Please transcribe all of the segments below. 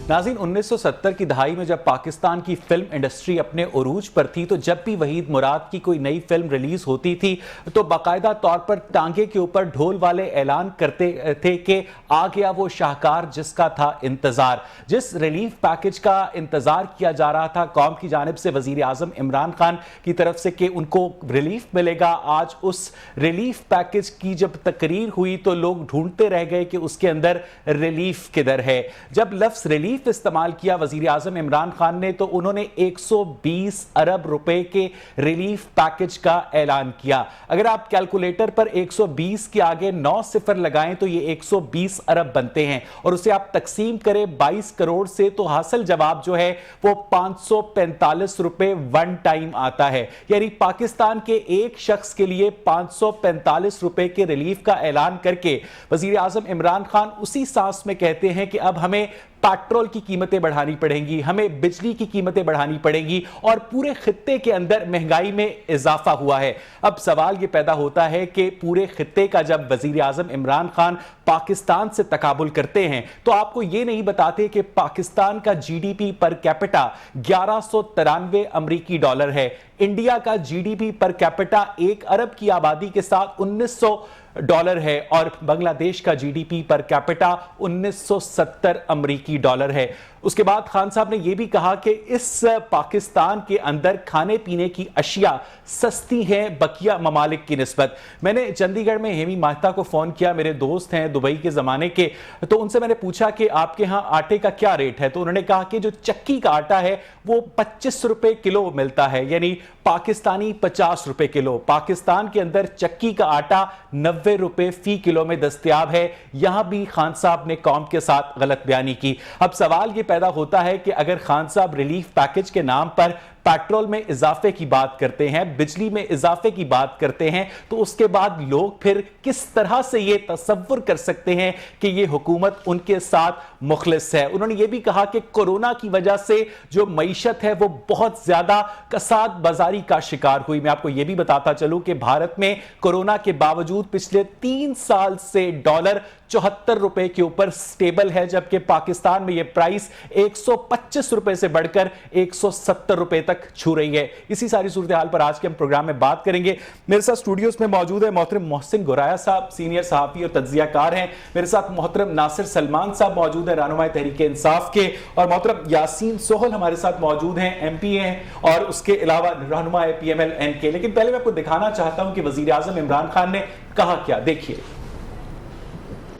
नाज़रीन, 1970 की दहाई में जब पाकिस्तान की फिल्म इंडस्ट्री अपने उरूज पर थी तो जब भी वहीद मुराद की कोई नई फिल्म रिलीज होती थी तो बाकायदा तौर पर टांगे के ऊपर ढोल वाले ऐलान करते थे कि आ गया वो शाहकार जिसका था इंतजार। जिस रिलीफ पैकेज का इंतजार किया जा रहा था कौम की जानिब से वजीर आजम इमरान खान की तरफ से कि उनको रिलीफ मिलेगा, आज उस रिलीफ पैकेज की जब तकरीर हुई तो लोग ढूंढते रह गए कि उसके अंदर रिलीफ किधर है। जब लफ्ज रिलीफ इस्तेमाल किया वजीर आजम इमरान खान ने तो उन्होंने 120 अरब रुपए के रिलीफ पैकेज का ऐलान किया। अगर आप कैलकुलेटर पर 120 के आगे 9 सिफर लगाएं तो ये 120 अरब बनते हैं और उसे आप तकसीम करें 22 करोड़ से तो हासिल जवाब जो है वो 545 रुपए वन टाइम आता है। यानी पाकिस्तान के एक शख्स के लिए 545 रुपए के रिलीफ का ऐलान करके वजीर आजम इमरान खान उसी सांस में कहते हैं कि अब हमें पेट्रोल की कीमतें बढ़ानी पड़ेंगी, हमें बिजली की कीमतें बढ़ानी पड़ेंगी और पूरे खित्ते के अंदर महंगाई में इजाफा हुआ है। अब सवाल यह पैदा होता है कि पूरे खित्ते का जब वजीर आजम इमरान खान पाकिस्तान से तकाबुल करते हैं तो आपको यह नहीं बताते कि पाकिस्तान का जीडीपी पर कैपिटा 1193 अमरीकी डॉलर है। इंडिया का जीडीपी पर कैपिटा 1 अरब की आबादी के साथ 1900 डॉलर है और बांग्लादेश का जीडीपी पर कैपिटा 1970 अमरीकी डॉलर है। उसके बाद खान साहब ने यह भी कहा कि इस पाकिस्तान के अंदर खाने पीने की अशिया सस्ती हैं बकिया ममालिक की निस्बत। मैंने चंडीगढ़ में हेमी माहता को फोन किया, मेरे दोस्त हैं दुबई के जमाने के, तो उनसे मैंने पूछा कि आपके यहां आटे का क्या रेट है, तो उन्होंने कहा कि जो चक्की का आटा है वो 25 रुपए किलो मिलता है, यानी पाकिस्तानी 50 रुपए किलो। पाकिस्तान के अंदर चक्की का आटा 90 रुपए फी किलो में दस्तयाब है। यहां भी खान साहब ने कौम के साथ गलत बयानी की। अब सवाल यह पैदा होता है कि अगर खान साहब रिलीफ पैकेज के नाम पर पेट्रोल में इजाफे की बात करते हैं, बिजली में इजाफे की बात करते हैं, तो उसके बाद लोग फिर किस तरह से यह तसव्वुर कर सकते हैं कि यह हुकूमत उनके साथ मुखलिस है। उन्होंने यह भी कहा कि कोरोना की वजह से जो मईशत है वो बहुत ज्यादा कसाद बाजारी का शिकार हुई। मैं आपको यह भी बताता चलूं कि भारत में कोरोना के बावजूद पिछले 3 साल से डॉलर 74 रुपए के ऊपर स्टेबल है, जबकि पाकिस्तान में यह प्राइस 125 रुपए से बढ़कर 170 रुपए तक छू रही है। इसी सारी सूरत हाल पर आज के हम प्रोग्राम में बात करेंगे। मेरे साथ स्टूडियोज में मौजूद है मोहतरम मोहसिन गोराया साहब, सीनियर सहाफी और तज्जियाकार हैं। मेरे साथ मोहतरम नासिर सलमान साहब मौजूद है, रहनुमाए तहरीक इंसाफ के, और मोहतरम यासीन सोहल हमारे साथ मौजूद हैं, एमपी हैं और उसके अलावा रहनुमाए PMLN के। लेकिन पहले मैं आपको दिखाना चाहता हूं कि वजीर आजम इमरान खान ने कहा क्या, देखिए।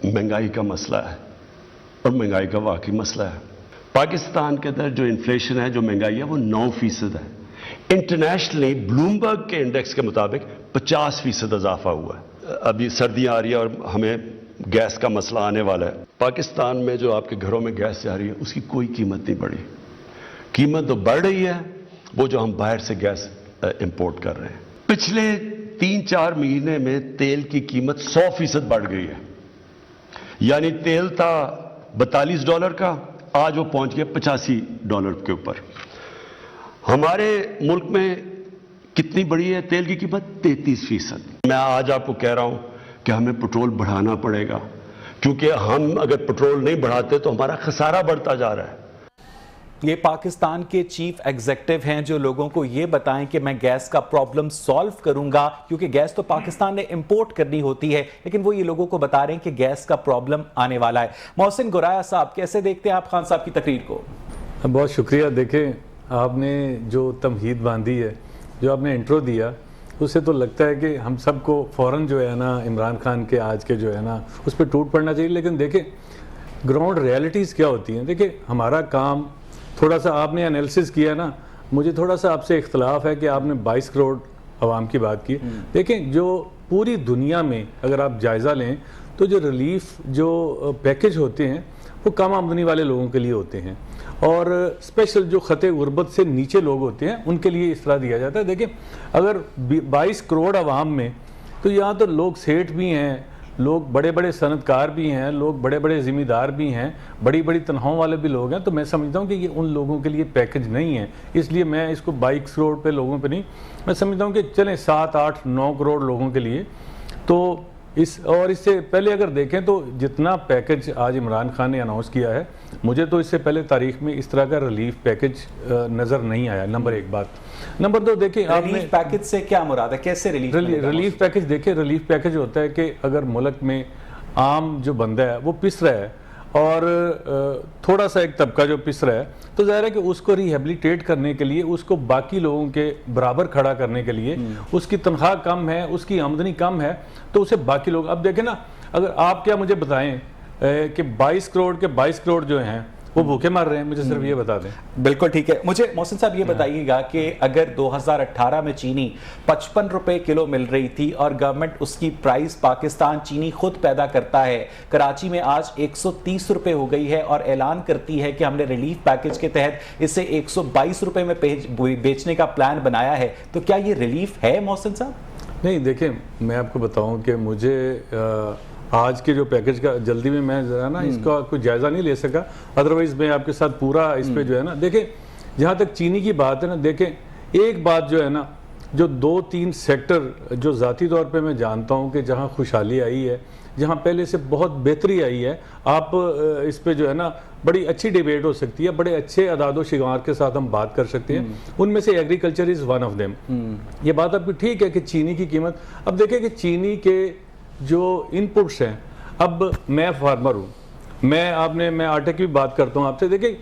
महंगाई का मसला है और महंगाई का वाकई मसला है। पाकिस्तान के अंदर जो इन्फ्लेशन है, जो महंगाई है, वो 9% है। इंटरनेशनली ब्लूमबर्ग के इंडेक्स के मुताबिक 50% इजाफा हुआ है। अभी सर्दियां आ रही है और हमें गैस का मसला आने वाला है। पाकिस्तान में जो आपके घरों में गैस जा रही है उसकी कोई कीमत नहीं बढ़ी। कीमत तो बढ़ रही है वो जो हम बाहर से गैस इंपोर्ट कर रहे हैं। पिछले 3-4 महीने में तेल की कीमत 100% बढ़ गई है। यानी तेल था $42 का, आज वो पहुंच गया $85 के ऊपर। हमारे मुल्क में कितनी बढ़ी है तेल की कीमत? 33%। मैं आज आपको कह रहा हूं कि हमें पेट्रोल बढ़ाना पड़ेगा, क्योंकि हम अगर पेट्रोल नहीं बढ़ाते तो हमारा खसारा बढ़ता जा रहा है। ये पाकिस्तान के चीफ एग्जीक्यूटिव हैं जो लोगों को ये बताएं कि मैं गैस का प्रॉब्लम सॉल्व करूंगा, क्योंकि गैस तो पाकिस्तान ने इंपोर्ट करनी होती है, लेकिन वो ये लोगों को बता रहे हैं कि गैस का प्रॉब्लम आने वाला है। मोहसिन गोराया साहब, कैसे देखते हैं आप खान साहब की तकरीर को? बहुत शुक्रिया। देखें, आपने जो तमहीद बांधी है, जो आपने इंट्रो दिया, उससे तो लगता है कि हम सबको फ़ौरन जो है ना इमरान खान के आज के जो है ना उस पर टूट पड़ना चाहिए। लेकिन देखें ग्राउंड रियलिटीज़ क्या होती हैं। देखिए हमारा काम थोड़ा सा, आपने एनालिसिस किया ना, मुझे थोड़ा सा आपसे इख्तलाफ है कि आपने 22 करोड़ आवाम की बात की। देखें जो पूरी दुनिया में अगर आप जायज़ा लें तो जो रिलीफ जो पैकेज होते हैं वो कम आमदनी वाले लोगों के लिए होते हैं और स्पेशल जो ख़ते गुर्बत से नीचे लोग होते हैं उनके लिए इस तरह दिया जाता है। देखिए अगर 22 करोड़ आवाम में, तो यहाँ तो लोग सेठ भी हैं, लोग बड़े बड़े सनतकार भी हैं, लोग बड़े बड़े ज़िम्मेदार भी हैं, बड़ी बड़ी तनख्वाहों वाले भी लोग हैं। तो मैं समझता हूँ कि ये उन लोगों के लिए पैकेज नहीं है, इसलिए मैं इसको 22 करोड़ पे लोगों पे नहीं, मैं समझता हूँ कि चलें 7, 8, 9 करोड़ लोगों के लिए तो इससे पहले अगर देखें तो जितना पैकेज आज इमरान खान ने अनाउंस किया है, मुझे तो इससे पहले तारीख में इस तरह का रिलीफ पैकेज नज़र नहीं आया। नंबर एक बात। नंबर दो, देखिए आपने पैकेज से क्या मुराद है, कैसे रिलीफ पैकेज देखिए, रिलीफ पैकेज होता है कि अगर मुल्क में आम जो बंदा है वो पिस रहा है और थोड़ा सा एक तबका जो पिस रहा है, तो ज़ाहिर है कि उसको रिहेबिलिटेट करने के लिए, उसको बाकी लोगों के बराबर खड़ा करने के लिए, उसकी तनख्वाह कम है, उसकी आमदनी कम है, तो उसे बाकी लोग, अब देखें ना, अगर आप क्या मुझे बताएं कि 22 करोड़ के 22 करोड़ जो हैं वो भूखे मर रहे हैं, मुझे सिर्फ ये बता दें। बिल्कुल ठीक है। मुझे मोहसिन साहब ये बताइएगा कि अगर 2018 में चीनी 55 रुपए किलो मिल रही थी और गवर्नमेंट उसकी प्राइस, पाकिस्तान चीनी खुद पैदा करता है, कराची में आज 130 रुपए हो गई है और ऐलान करती है कि हमने रिलीफ पैकेज के तहत इसे 122 रुपए में बेचने का प्लान बनाया है, तो क्या ये रिलीफ है मोहसिन साहब? नहीं, देखें मैं आपको बताऊं कि मुझे आज के जो पैकेज का जल्दी में मैं जरा ना इसका कोई जायजा नहीं ले सका, अदरवाइज मैं आपके साथ पूरा इस पे जो है ना, देखें जहाँ तक चीनी की बात है ना, देखें एक बात जो है ना, जो 2-3 सेक्टर जो ज़ाती तौर पे मैं जानता हूँ कि जहाँ खुशहाली आई है, जहाँ पहले से बहुत बेहतरी आई है, आप इस पे जो है ना बड़ी अच्छी डिबेट हो सकती है, बड़े अच्छे अदादो शिगार के साथ हम बात कर सकते हैं, उनमें से agriculture is one of them. ये बात आपकी ठीक है कि चीनी की कीमत, अब देखें कि चीनी के जो इनपुट्स हैं, अब मैं फार्मर हूँ, मैं आटे की भी बात करता हूँ आपसे, देखिए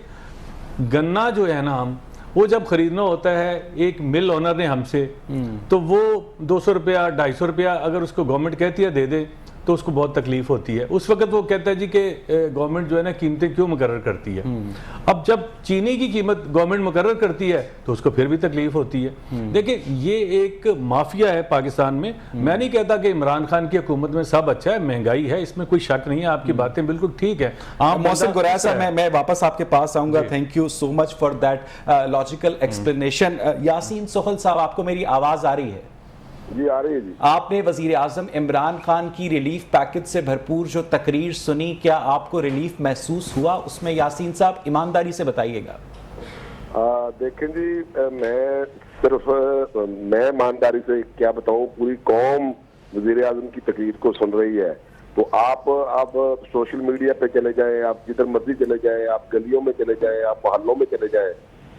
गन्ना जो है ना, हम वो जब खरीदना होता है एक मिल ओनर ने हमसे, तो वो 200 रुपया 250 रुपया अगर उसको गवर्नमेंट कहती है दे दे, तो उसको बहुत तकलीफ होती है। उस वक्त वो कहता है जी कि गवर्नमेंट जो है ना कीमतें क्यों मुकर्रर करती है। अब जब चीनी की कीमत गवर्नमेंट मुकर्रर करती है तो उसको फिर भी तकलीफ होती है। देखिए ये एक माफिया है पाकिस्तान में। मैं नहीं कहता कि इमरान खान की हुकूमत में सब अच्छा है, महंगाई है, इसमें कोई शक नहीं है, आपकी बातें बिल्कुल ठीक है। मोहसिन कुरैशी साहब, मैं वापस आपके पास आऊंगा। Thank you so much for that logical explanation. Yasin Sohal साहब, आपको मेरी आवाज आ रही है? जी आ रही है जी। आपने वजीर आजम इमरान खान की रिलीफ पैकेज से भरपूर जो तकरीर सुनी, क्या आपको रिलीफ महसूस हुआ उसमें? यासीन साहब ईमानदारी से बताइएगा। देखें जी, मैं ईमानदारी से क्या बताऊं, पूरी कौम वजीर आजम की तकरीर को सुन रही है। तो आप सोशल मीडिया पे चले जाएं, आप जिधर मर्जी चले जाएं, आप गलियों में चले जाएं, आप मोहल्लों में चले जाएं,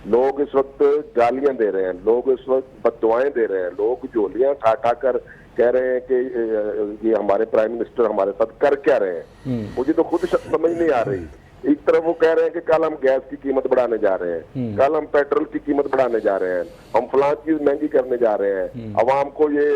लोग इस वक्त गालियां दे रहे हैं, लोग इस वक्त बददुआएं दे रहे हैं, लोग झोलियां ठा कर कह रहे हैं कि ये हमारे प्राइम मिनिस्टर हमारे साथ कर क्या रहे हैं। मुझे तो खुद समझ नहीं आ रही। एक तरफ वो कह रहे हैं कि कल हम गैस की कीमत बढ़ाने जा रहे हैं, कल हम पेट्रोल की कीमत बढ़ाने जा रहे हैं, हम फलां चीज महंगी करने जा रहे हैं, अवाम को ये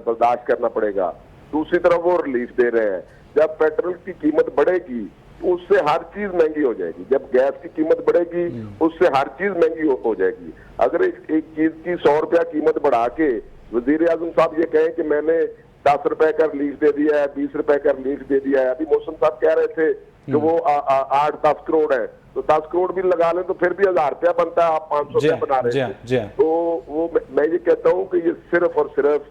बर्दाश्त करना पड़ेगा। दूसरी तरफ वो रिलीफ दे रहे हैं। जब पेट्रोल की कीमत बढ़ेगी उससे हर चीज महंगी हो जाएगी, जब गैस की कीमत बढ़ेगी उससे हर चीज महंगी हो जाएगी। अगर एक चीज की 100 रुपया कीमत बढ़ा के वजीर आजम साहब ये कहें कि मैंने 10 रुपए का रिलीफ दे दिया है, 20 रुपए का रिलीफ दे दिया है। अभी मौसम साहब कह रहे थे कि वो 8-10 करोड़ है, तो 10 करोड़ भी लगा लें तो फिर भी 1000 रुपया बनता है, आप 500 रुपया बना रहे हैं। तो वो मैं ये कहता हूँ कि ये सिर्फ और सिर्फ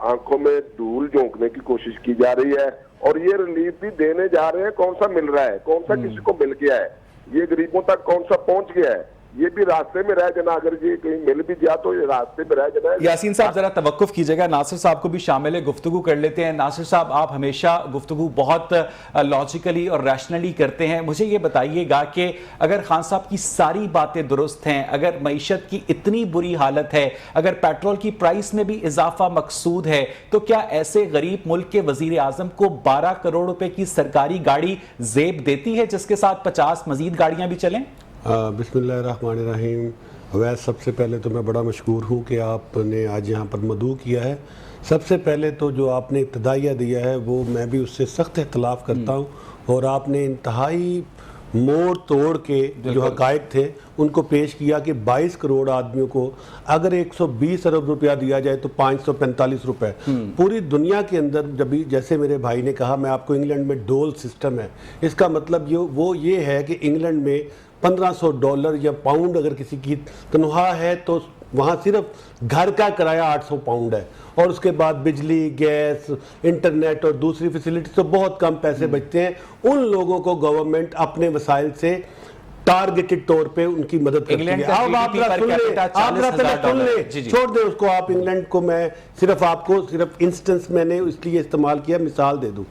आंखों में धूल झोंकने की कोशिश की जा रही है। और ये रिलीफ भी देने जा रहे हैं, कौन सा मिल रहा है, कौन सा किसी को मिल गया है, ये गरीबों तक कौन सा पहुंच गया है, ये भी रास्ते में रह जाना। अगर ये कहीं मिल भी गया तो ये रास्ते में रह जाना। यासीन साहब जरा तवक्कुफ कीजिएगा, नासिर साहब को भी शामिल है, गुफ्तगू कर लेते हैं। नासिर साहब, आप हमेशा गुफ्तगू बहुत लॉजिकली और रैशनली करते हैं। मुझे ये बताइएगा कि अगर खान साहब की सारी बातें दुरुस्त हैं, अगर मईशत की इतनी बुरी हालत है, अगर पेट्रोल की प्राइस में भी इजाफा मकसूद है, तो क्या ऐसे गरीब मुल्क के वजीर आजम को 12 करोड़ रुपए की सरकारी गाड़ी जेब देती है जिसके साथ 50 मजीद गाड़ियां भी चलें? बिस्मिल्लाहिर्रहमानिर्रहीम। अवैस, सबसे पहले तो मैं बड़ा मशकूर हूँ कि आपने आज यहाँ पर मदऊ किया है। सबसे पहले तो जो आपने इब्तदाइया दिया है वो मैं भी उससे सख्त इख्तलाफ करता हूँ, और आपने इंतहाई मोड़ तोड़ के जो हक़ाइक़ थे उनको पेश किया कि 22 करोड़ आदमियों को अगर 120 अरब रुपया दिया जाए तो 545 रुपए। पूरी दुनिया के अंदर जब जैसे मेरे भाई ने कहा, मैं आपको इंग्लैंड में डोल सिस्टम है, इसका मतलब ये है कि इंग्लैंड में $1500 या पाउंड अगर किसी की तनख्वाह है तो वहाँ सिर्फ घर का किराया 800 पाउंड है, और उसके बाद बिजली, गैस, इंटरनेट और दूसरी फैसिलिटी तो बहुत कम पैसे बचते हैं। उन लोगों को गवर्नमेंट अपने वसाइल से टारगेटेड तौर पे उनकी मदद करती इंग्लैंड है। का अब आप GDP जरा per सुन ले, capita आप जरा पहले सुन ले, जी, जी। छोड़ दे उसको आप। इंग्लैंड को मैं सिर्फ इंस्टेंस मैंने इसलिए इस्तेमाल किया, मिसाल दे दूं।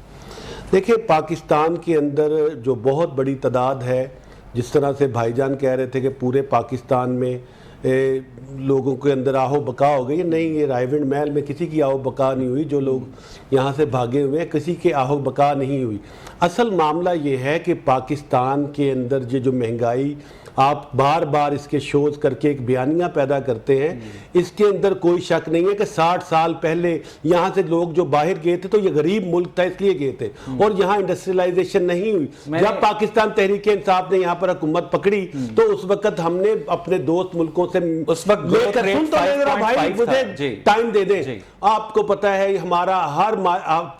देखिए पाकिस्तान के अंदर जो बहुत बड़ी तादाद है, जिस तरह से भाईजान कह रहे थे कि पूरे पाकिस्तान में लोगों के अंदर आहो बका हो गई, नहीं, ये रायविंड महल में किसी की आहो बका नहीं हुई। जो लोग यहाँ से भागे हुए हैं किसी के आहो बका नहीं हुई। असल मामला ये है कि पाकिस्तान के अंदर ये जो महंगाई, आप बार बार इसके शोज करके एक बयानियाँ पैदा करते हैं, इसके अंदर कोई शक नहीं है कि 60 साल पहले यहाँ से लोग जो बाहर गए थे तो ये गरीब मुल्क था इसलिए गए थे, और यहाँ इंडस्ट्रियलाइजेशन नहीं हुई। जब पाकिस्तान तहरीक इंसाफ ने यहाँ पर हुकूमत पकड़ी तो उस वक्त हमने अपने दोस्त मुल्कों से उस वक्त लेकर, सुन तो ले जरा भाई, मुझे टाइम दे दे। आपको पता है हमारा हर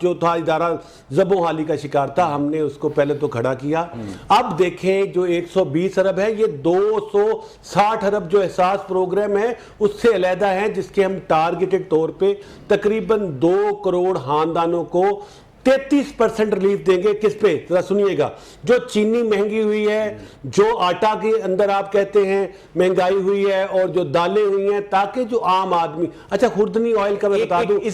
जो था इदारा ज़बो हाली का शिकार था, हमने उसको पहले तो खड़ा किया। अब देखें जो 120 अरब है, ये 260 अरब जो एहसास प्रोग्राम है उससे अलहदा है, जिसके हम टारगेटेड तौर पे तकरीबन 2 करोड़ खानदानों को 33% रिलीफ देंगे। किस पे, जरा सुनिएगा। जो चीनी महंगी हुई है, जो आटा के अंदर आप कहते हैं महंगाई हुई है, और जो दालें हुई हैं, ताकि जो आम आदमी, अच्छा खुर्दनी ऑयल का मैं बता दूं, ये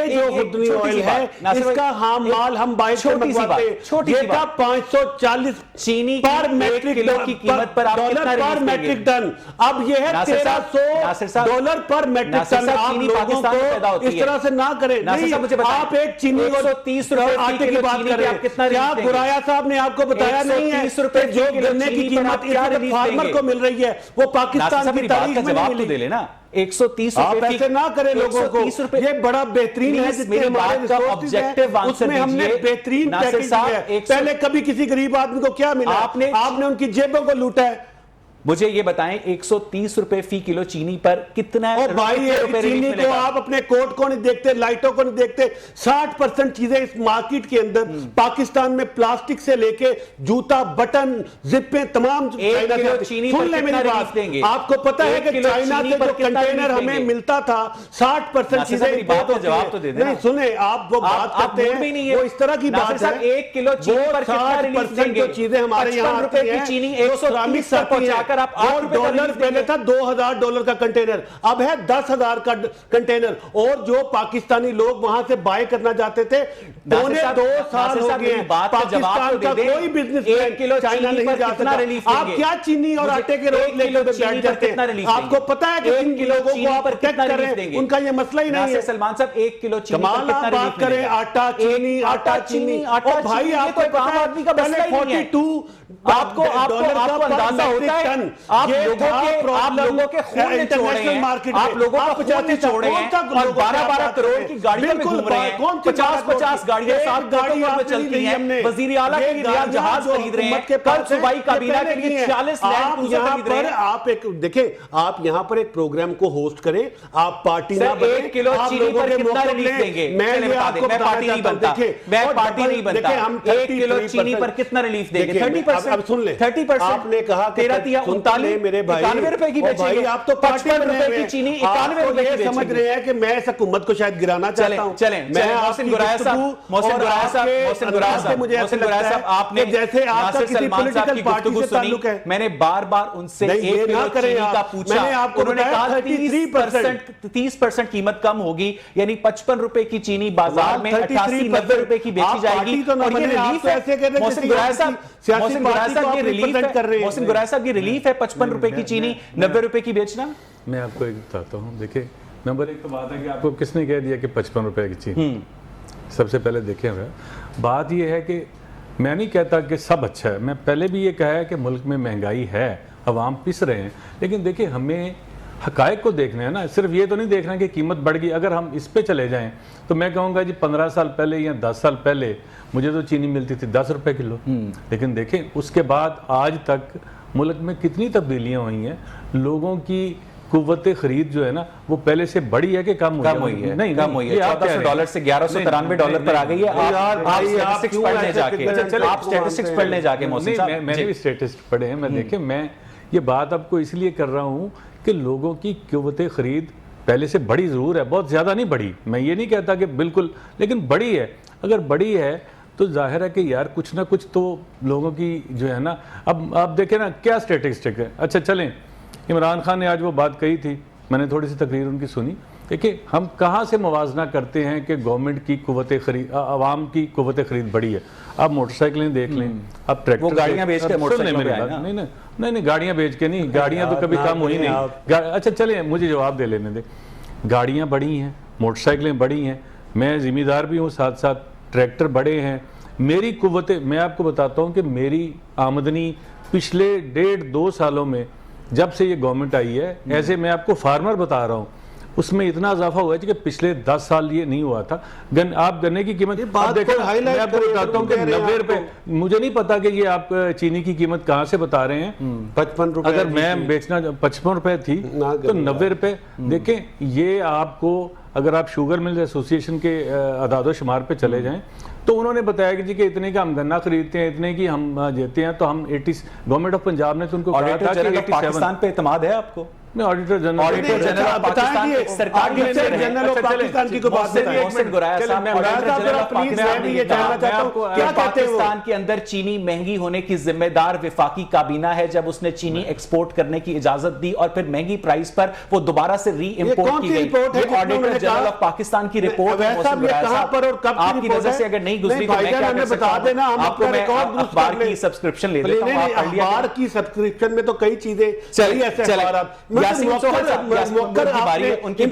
जो खुर्दनी ऑयल है इसका हम माल हम बाहर से मंगवाते हैं, ये था 540 चीनी पर मैट्रिक किलो की कीमत पर डॉलर पर मैट्रिक टन, अब ये है $1300 पर मैट्रिक टन। आप लोगों को इस तरह से ना करें। आप एक चीनी और 130 आटे की बात कर रहे हैं, क्या गुराया साहब ने आपको बताया नहीं है कि जो गन्ने की कीमत इस फार्मर को मिल रही है वो पाकिस्तान की तारीख में नहीं मिली। दे लेना 130 आप ऐसे ना करें लोगों को, ये बड़ा बेहतरीन है जितने हमारे रिसोर्सेज हैं उसमें हमने बेहतरीन पैकेज दिया है। पहले कभी किसी गरीब आदमी को क्या मिला? आपने उनकी जेबों को लूटा है। मुझे ये बताएं 130 रुपए फी किलो चीनी पर कितना और भाई चीनी को आप अपने कोर्ट को नहीं देखते, लाइटों को नहीं देखते। 60% चीजें इस मार्केट के अंदर पाकिस्तान में प्लास्टिक से लेके जूता, बटन, जिप्पे तमाम चाइना से। सुन ले मेरी बात, आपको पता है कि चाइना से जो कंटेनर हमें मिलता था 60% चीजें जवाब तो दे देना। सुने आप वो बात करते हैं वो इस तरह की बात है। 1 किलो चीनी पर कितना रिलीफ देंगे? जो चीजें हमारे यहाँ रुपए की चीनी 130 पर पहुंचाकर आप $8 पहले था $2000 का कंटेनर, अब है 10,000 का कंटेनर। और जो पाकिस्तानी लोग वहां से बाय करना चाहते थे, 2 साल हो गए पाकिस्तान का कोई बिजनेस चाइना नहीं जा सकता। आप क्या चीनी और आटे के रोज लेकर बैठ जाते हैं? आपको पता है कि किन लोगों को आप प्रोटेक्ट कर रहे हैं, उनका ये मसला ही नहीं है। सलमान साहब 1 किलो चीनी कमाल आप बात करें, आटा चीनी आटा चीनी, और भाई आपको पता है पहले 42 आपको अंदाजा होता है आप लोगों के खून में छोड़ रहे हैं, आप लोगों का खून में छोड़ रहे हैं और 12-12 करोड़ की गाड़ियों में घूम रहे हैं, 50-50 गाड़ियां 7 गाड़ियों में चलती हैं, वजीर आला के लिए जहाज खरीद रहे हैं, कल सूबाई काबीना के लिए 46 लैंड क्रूजर खरीद रहे हैं। आप एक देखें, आप यहां पर एक प्रोग्राम को होस्ट करें, आप पार्टी ना बने। 1 किलो चीनी पर कितना रिलीफ देंगे? मैं पार्टी नहीं बनता, मैं पार्टी नहीं बनता। 1 किलो चीनी पर कितना रिलीफ देंगे? 30%। अब सुन ले, 30%। आपने कहा 13-39 मेरे भाई 91 रुपए की बेचेंगे। आप तो 55 रुपए की चीनी 91 रुपए की समझ रहे हैं कि मैं इस हुकूमत को शायद गिराना चाहता हूं। मैं मोहसिन गुराया साहब मुझे ऐसा लगता है आपने जैसे आपका किसी पॉलिटिकल पार्टी से ताल्लुक है। मैंने बार-बार उनसे 1 किलो चीनी का पूछा, मैंने आपको उन्होंने कहा 30% कीमत कम होगी, यानी 55 रुपए की चीनी बाजार में 88-90 रुपए की बेची जाएगी। और ये रिलीफ है मोहसिन गुराया साहब की रिलीफ है, मोहसिन गुराया साहब की रिलीफ है 55 रुपए की चीनी 90 रुपए की बेचना। मैं आपको एक बताता हूँ। देखिए नंबर 1 तो बात है कि आपको किसने कह दिया कि 55 रुपए की चीनी? सबसे पहले देखें, बात यह है कि मैं नहीं कहता कि सब अच्छा है, मैं पहले भी ये कहा है कि मुल्क में महंगाई है, अवाम पिस रहे हैं, लेकिन देखिए हमें हकायक को देखना है ना, सिर्फ ये तो नहीं देखना कि कीमत बढ़ गई। अगर हम इस पे चले जाएं तो मैं कहूँगा जी 15 साल पहले या 10 साल पहले मुझे तो चीनी मिलती थी 10 रुपए किलो, लेकिन देखें उसके बाद आज तक मुल्क में कितनी तब्दीलियाँ हुई हैं। लोगों की कुव्वत खरीद जो है ना वो पहले से बढ़ी है कि कम हुई है? नहीं, कम हुई है। $1400 से $1193 पर आ गई है। आप स्टैटिस्टिक्स पढ़ने जाके मोहसिन साहब, मैंने भी स्टैटिस्टिक्स पढ़े हैं। मैं देखें, मैं ये बात आपको इसलिए कर रहा हूँ कि लोगों की कुव्वत खरीद पहले से बड़ी ज़रूर है, बहुत ज़्यादा नहीं बढ़ी। मैं ये नहीं कहता कि बिल्कुल, लेकिन बड़ी है। अगर बड़ी है तो जाहिर है कि यार कुछ ना कुछ तो लोगों की जो है ना, अब आप देखें ना क्या स्टैटिस्टिक है। अच्छा चलें, इमरान खान ने आज वो बात कही थी, मैंने थोड़ी सी तकरीर उनकी सुनी। देखिए हम कहाँ से मुवाजना करते हैं कि गवर्नमेंट की कुव्वत खरीद, आवाम की कुव्वत खरीद बड़ी है। आप मोटरसाइकिलें देख लें, आप ट्रैक्टर, वो गाड़ियां बेच के मोटरसाइकिल पे आए ना। नहीं गाड़ियां बेच के नहीं, गाड़ियां तो कभी कम हुई नहीं। अच्छा चलें, मुझे जवाब दे लेने दे। गाड़ियां बड़ी हैं, मोटरसाइकिलें बड़ी हैं, मैं जिम्मेदार भी हूँ, साथ साथ ट्रैक्टर बड़े हैं। मेरी कुव्वत, मैं आपको बताता हूँ कि मेरी आमदनी पिछले 1.5-2 सालों में जब से ये गवर्नमेंट आई है, ऐसे मैं आपको फार्मर बता रहा हूँ, उसमें इतना इजाफा हुआ है कि पिछले 10 साल ये नहीं हुआ था। आप गन्ने की कीमत आप देखें, मैं आपको बताता हूँ कि 90 रुपए, मुझे नहीं पता कि ये आप चीनी की कीमत कहाँ से बता रहे हैं। 55 रुपए अगर मैं बेचना 55 रुपए थी तो 90 रुपए। देखें ये आपको, अगर आप शुगर मिल्स एसोसिएशन के अदाद शुमार पे चले जाएं तो उन्होंने बताया कि जी कि इतने का हम गन्ना खरीदते हैं, इतने की हम देते हैं। तो हम 80, गवर्नमेंट ऑफ पंजाब ने तो उनको कहा था कि 87 पाकिस्तान पे इत्मीनाद है आपको? मैं ऑडिटर जनरल पाकिस्तान सरकार की जनरल ऑफ पाकिस्तान की कोई बात नहीं। पाकिस्तान के अंदर चीनी महंगी होने की जिम्मेदार विफाकी काबीना है, जब उसने चीनी एक्सपोर्ट करने की इजाजत दी और फिर महंगी प्राइस पर वो दोबारा से री इंपोर्ट की गई। ऑडिटर जनरल ऑफ पाकिस्तान की रिपोर्ट आपकी नजर से अगर नहीं गुजरी तो मैं क्या कर सकता हूं? आपको मैं अखबार की सब्सक्रिप्शन ले लेता हूं। अखबार की सब्सक्रिप्शन में तो कई चीजें यासीन सोहल साहब, उनकी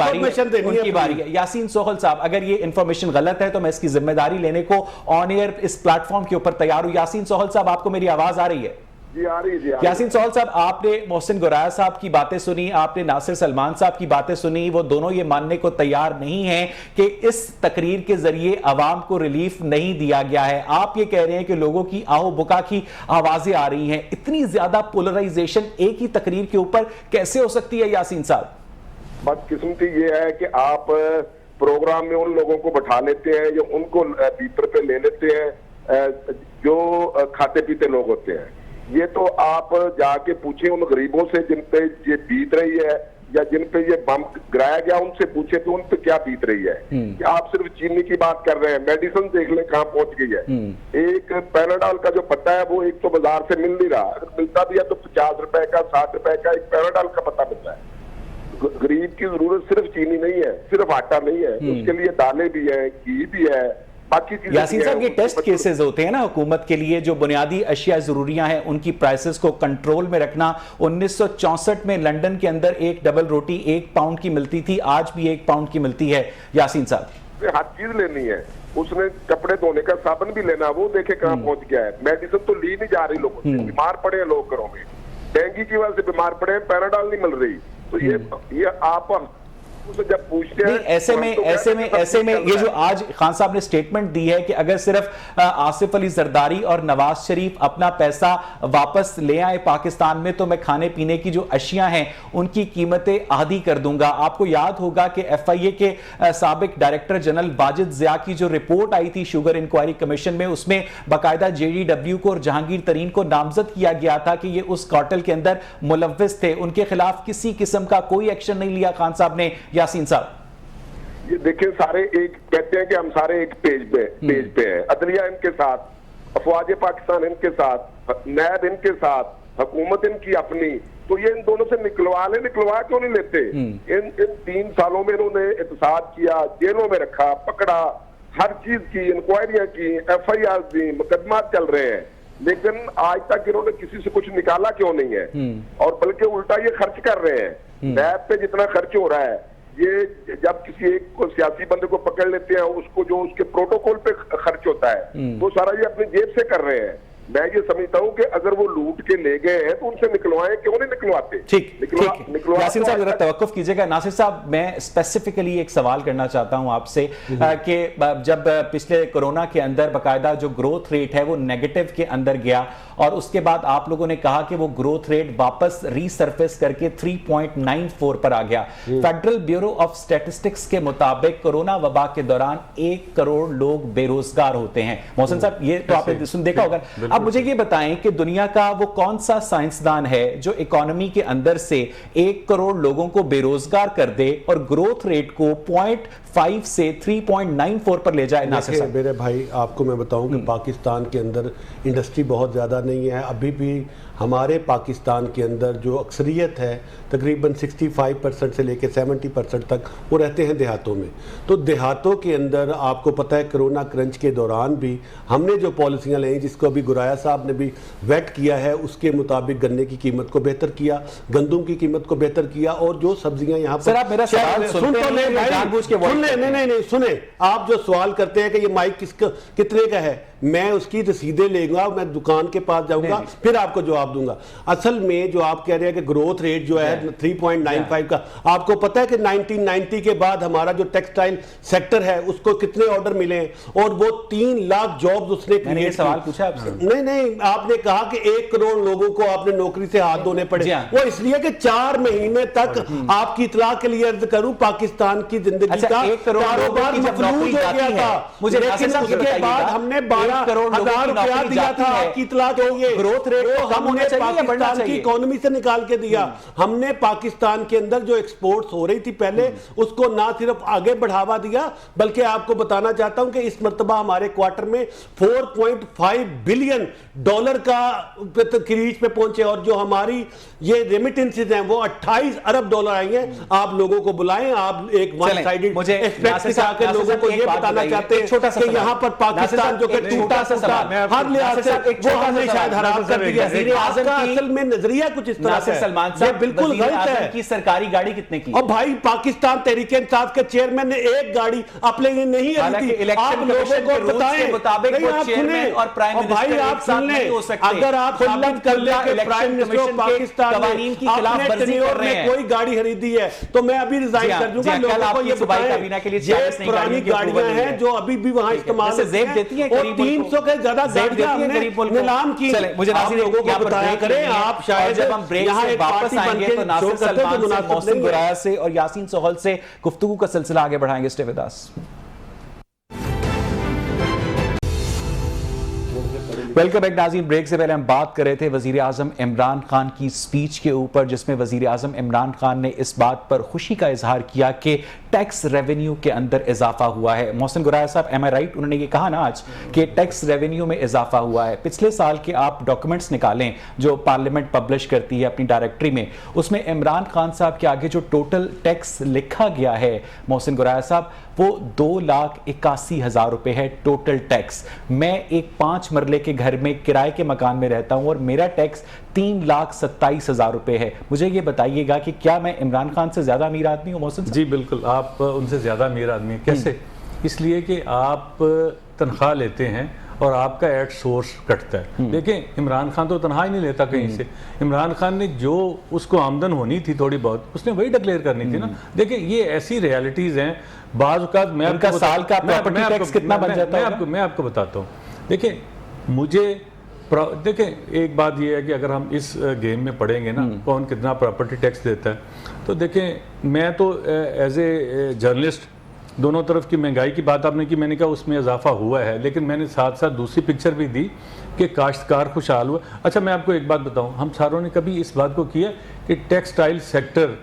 बारी है। यासीन सोहल साहब, अगर ये इंफॉर्मेशन गलत है तो मैं इसकी जिम्मेदारी लेने को ऑन एयर इस प्लेटफॉर्म के ऊपर तैयार हूं। यासीन सोहल साहब, आपको मेरी आवाज आ रही है? जी आ रही है। यासीन सोहल साहब, आपने मोहसिन गुराया साहब की बातें सुनी, आपने नासिर सलमान साहब की बातें सुनी। वो दोनों ये मानने को तैयार नहीं हैं कि इस तकरीर के जरिए अवाम को रिलीफ नहीं दिया गया है। आप ये कह रहे हैं कि लोगों की आओ बुका की आवाजें आ रही हैं। इतनी ज्यादा पोलराइजेशन एक ही तकरीर के ऊपर कैसे हो सकती है यासीन साहब? बदकिस्मती ये है कि आप प्रोग्राम में उन लोगों को बैठा लेते हैं जो उनको भीतर पे ले लेते हैं, जो खाते पीते लोग होते हैं। ये तो आप जाके पूछे उन गरीबों से जिन पे ये बीत रही है, या जिन पे ये बम गिराया गया उनसे पूछे तो उन पे क्या बीत रही है। कि आप सिर्फ चीनी की बात कर रहे हैं, मेडिसिन देख लें कहाँ पहुंच गई है। एक पैराडॉल का जो पता है वो एक तो बाजार से मिल नहीं रहा, अगर मिलता भी है तो 50 रुपए का, 60 रुपए का एक पैराडॉल का पता मिलता है। गरीब की जरूरत सिर्फ चीनी नहीं है, सिर्फ आटा नहीं है, उसके लिए दालें भी है, घी भी है, बाकी चीजें। यासीन साहब, ये टेस्ट केसेस होते हैं ना हुकूमत के लिए, जो बुनियादी अशिया जरूरियां हैं उनकी प्राइसेस को कंट्रोल में रखना। 1964 में लंदन के अंदर एक डबल रोटी 1 पाउंड की मिलती थी, आज भी 1 पाउंड की मिलती है। यासीन साहब, हर चीज लेनी है, उसने कपड़े धोने का साबुन भी लेना, वो देखे कहाँ पहुंच गया है। मेडिसिन तो ली नहीं जा रही, लोगों से बीमार पड़े हैं लोग घरों में, डेंगू की वजह से बीमार पड़े हैं, पैराडॉल नहीं मिल रही। तो ये आप जब पूछते हैं ऐसे में ये जो आज खान साहब ने स्टेटमेंट दी है कि अगर सिर्फ आसिफ अली जरदारी और नवाज शरीफ अपना पैसा वापस ले आए पाकिस्तान में तो मैं खाने पीने की जो अशिया हैं उनकी कीमतें आधी कर दूंगा। आपको याद होगा कि FIA के साबिक डायरेक्टर जनरल वाजिद जिया की जो रिपोर्ट आई थी शुगर इंक्वायरी कमीशन में, उसमें बाकायदा JDW को और जहांगीर तरीन को नामजद किया गया था कि ये उस कार्टेल के अंदर मुलव्विस थे। उनके खिलाफ किसी किस्म का कोई एक्शन नहीं लिया खान साहब ने। यासीन साहब, ये देखिए, सारे एक कहते हैं कि हम सारे एक पेज पे हैं। अदलिया इनके साथ, अफवाज पाकिस्तान इनके साथ, नैब इनके साथ, हुकूमत इनकी अपनी। तो ये इन दोनों से निकलवा क्यों नहीं लेते? इन 3 सालों में इन्होंने एहतसाब किया, जेलों में रखा, पकड़ा, हर चीज की इंक्वायरियां की, FIR दी, मुकदमा चल रहे हैं, लेकिन आज तक इन्होंने किसी से कुछ निकाला क्यों नहीं है? और बल्कि उल्टा ये खर्च कर रहे हैं। नैब पे जितना खर्च हो रहा है, ये जब किसी एक को सियासी बंदे को पकड़ लेते हैं, उसको जो उसके प्रोटोकॉल पे खर्च होता है वो सारा ये अपनी जेब से कर रहे हैं। मैं ये समझता हूं कि अगर वो लूट के ले गए हैं तो उनसे निकलवाएं, क्यों नहीं निकलवाते? ठीक। यासीन साहब जरा तवक्कुफ कीजिएगा। नासिर साहब, मैं स्पेसिफिकली एक सवाल करना चाहता हूं आपसे कि जब पिछले कोरोना के अंदर बाकायदा जो ग्रोथ रेट है वो नेगेटिव के अंदर गया और उसके बाद आप लोगों ने कहा कि वो ग्रोथ रेट वापस रीसरफेस करके 3.94 पर आ गया। फेडरल ब्यूरो ऑफ स्टैटिस्टिक्स के मुताबिक कोरोना वबा के दौरान 1 करोड़ लोग बेरोजगार होते हैं। मोहसिन साहब, ये तो आपने सुन देखा होगा। अब मुझे ये बताएं कि दुनिया का वो कौन सा साइंसदान है जो इकोनॉमी के अंदर से 1 करोड़ लोगों को बेरोजगार कर दे और ग्रोथ रेट को 0.5 से 3.94 पर ले जाए। नासिर देखिए साहब, मेरे भाई, आपको मैं बताऊं कि पाकिस्तान के अंदर इंडस्ट्री बहुत ज़्यादा नहीं है। अभी भी हमारे पाकिस्तान के अंदर जो अक्सरियत है तकरीबन 65% से लेकर 70% तक वो रहते हैं देहातों में। तो देहातों के अंदर आपको पता है कोरोना क्रंच के दौरान भी हमने जो पॉलिसियाँ लाई, जिसको अभी गुराया साहब ने भी वेट किया है, उसके मुताबिक गन्ने की कीमत को बेहतर किया, गंदम की कीमत को बेहतर किया, और जो सब्जियां यहाँ पर सर आप मेरा सवाल सुनते नहीं हैं, मैं जानबूझ के वॉइस नहीं सुने। आप जो सवाल करते हैं कि ये माइक कितने का है, मैं उसकी रसीदें लेगा, मैं दुकान के पास जाऊंगा, फिर आपको जवाब दूंगा। असल में जो आप कह रहे हैं कि ग्रोथ रेट जो है 3.95 का, आपको पता है कि 1990 के बाद हमारा जो टेक्सटाइल सेक्टर है उसको कितने ऑर्डर मिले हैं, और वो 3 लाख जॉब्स उसने क्रिएट। सवाल पूछा आपसे? नहीं, आपने कहा कि 1 करोड़ लोगों को आपने नौकरी से हाथ धोने पड़े। वो इसलिए कि 4 महीने तक, आपकी इतला के लिए अर्ज करूं, पाकिस्तान की जिंदगी का 1 करोड़ कारोबार मफलूज हो गया था। मुझे लेकिन उसके बाद हमने 12,000 रुपया दिया था आपकी इतला के लिए। ग्रोथ रेट हमने पाकिस्तान की इकोनॉमी से निकाल के दिया। हमने पाकिस्तान के अंदर जो एक्सपोर्ट्स हो रही थी पहले, उसको ना सिर्फ आगे बढ़ावा दिया, बल्कि आपको बताना चाहता हूं कि इस मर्तबा हमारे क्वार्टर में $4.5 बिलियन का क्रीज पे पहुंचे, और जो हमारी ये रेमिटेंसेज हैं वो $28 अरब आई हैं। आप लोगों को बुलाएं, आप एक वन साइडेड एस्पेक्ट दिखा के लोगों को ये बताना चाहते हैं कि यहाँ पर पाकिस्तान जो कि टूटा हर लिहाज से वो हमने शायद हराम कर दिया। आपका असल में नजरिया कुछ इस तरह से सलमान साहब, बिल्कुल गलत है की सरकारी गाड़ी कितने की? और भाई पाकिस्तान तहरीक इंसाफ के चेयरमैन ने एक गाड़ी अपने लिए नहीं खरीदी। आप लोगों को बताएं, मुताबिक वो चेयरमैन और प्राइम मिनिस्टर भाई आप सुन लें, अगर आप साबित कर लें कि प्राइम मिनिस्टर ऑफ पाकिस्तान कवानीन की खिलाफवर्जी कर रहे हैं, कोई गाड़ी खरीदी है तो मैं अभी रिजाइन कर दूंगा। लोगों को ये बताएं, ये पुरानी गाड़ियां हैं जो अभी भी वहां इस्तेमाल देती हैं, और 300 के ज्यादा गाड़ियां हमने नीलाम की। मुझे आप लोगों को बताया करें, आप शायद जब हम ब्रेक से वापस आएंगे तो नासिर सलमान से, मोहसिन गुराया से और यासीन सोहल से गुफ्तगू का सिलसिला आगे बढ़ाएंगे। Stay with us. Welcome back नाज़रीन। ब्रेक से पहले हम बात कर रहे थे वज़ीर आज़म इमरान खान की स्पीच के ऊपर, जिसमें वज़ीर आज़म इमरान खान ने इस बात पर खुशी का इजहार किया कि टैक्स रेवेन्यू के अंदर इजाफा हुआ है। मोहसिन गुराया साहब, एम आई राइट? उन्होंने ये कहा ना आज कि टैक्स रेवेन्यू में इजाफा हुआ है। पिछले साल के आप डॉक्यूमेंट्स निकालें जो पार्लियामेंट पब्लिश करती है अपनी डायरेक्टरी में, उसमें इमरान खान साहब के आगे जो टोटल टैक्स लिखा गया है मोहसिन गुराया साहब, वो 2,81,000 रुपए है टोटल टैक्स। मैं एक 5 मरले के घर में किराए के मकान में रहता हूं और मेरा टैक्स 3,27,000 रुपए है। मुझे ये बताइएगा कि क्या मैं इमरान खान से ज्यादा अमीर आदमी हूं? मोहसिन जी बिल्कुल, आप उनसे ज्यादा अमीर आदमी हैं। कैसे? इसलिए कि आप तनख्वाह लेते हैं और आपका एड सोर्स कटता है। देखें, इमरान खान तो तनख्वाह ही नहीं लेता कहीं से। इमरान खान ने जो उसको आमदन होनी थी थोड़ी बहुत, उसने वही डिक्लेयर करनी थी ना। देखिए, ये ऐसी रियलिटीज हैं। बाज़ औक़ात मैं आपको साल का प्रॉपर्टी टैक्स कितना बन जाता है मैं आपको बताता हूँ। देखिए, देखें, एक बात यह है कि अगर हम इस गेम में पढ़ेंगे ना कौन कितना प्रॉपर्टी टैक्स देता है, तो देखें, मैं तो एज ए जर्नलिस्ट दोनों तरफ की महंगाई की बात आपने की, मैंने कहा उसमें इजाफा हुआ है, लेकिन मैंने साथ साथ दूसरी पिक्चर भी दी कि काश्तकार खुशहाल हुआ। अच्छा, मैं आपको एक बात बताऊं, हम सारों ने कभी इस बात को किया कि टेक्सटाइल सेक्टर